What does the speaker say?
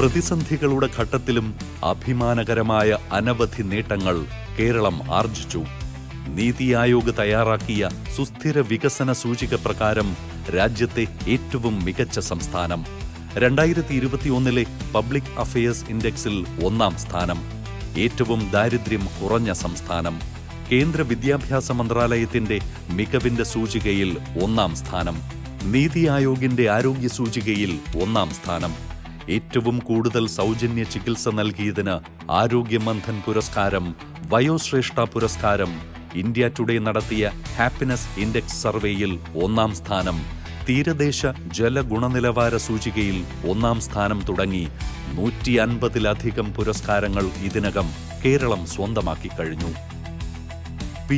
പ്രതിസന്ധികളുടെ ഘട്ടത്തിലും അഭിമാനകരമായ അനവധി നേട്ടങ്ങൾ കേരളം ആർജിച്ചു. നീതി ആയോഗ് തയ്യാറാക്കിയ സുസ്ഥിര വികസന സൂചിക പ്രകാരം രാജ്യത്തെ ഏറ്റവും മികച്ച സംസ്ഥാനം. 2021 പബ്ലിക് അഫയേഴ്സ് ഇൻഡെക്സിൽ 1-ാം സ്ഥാനം. ഏറ്റവും ദാരിദ്ര്യം കുറഞ്ഞ സംസ്ഥാനം. കേന്ദ്ര വിദ്യാഭ്യാസ മന്ത്രാലയത്തിന്റെ മികവിന്റെ സൂചികയിൽ 1-ാം സ്ഥാനം. നീതി ആയോഗിന്റെ ആരോഗ്യ സൂചികയിൽ 1-ാം സ്ഥാനം. ഏറ്റവും കൂടുതൽ സൗജന്യ ചികിത്സ നൽകിയതിന് ആരോഗ്യമന്ധൻ പുരസ്കാരം, വയോശ്രേഷ്ഠ പുരസ്കാരം, ഇന്ത്യ ടുഡേ നടത്തിയ ഹാപ്പിനെസ് ഇൻഡെക്സ് സർവേയിൽ 1-ാം സ്ഥാനം, തീരദേശ ജല ഗുണനിലവാര സൂചികയിൽ 1-ാം സ്ഥാനം തുടങ്ങി 150-ലധികം പുരസ്കാരങ്ങൾ ഇതിനകം കേരളം സ്വന്തമാക്കി കഴിഞ്ഞു.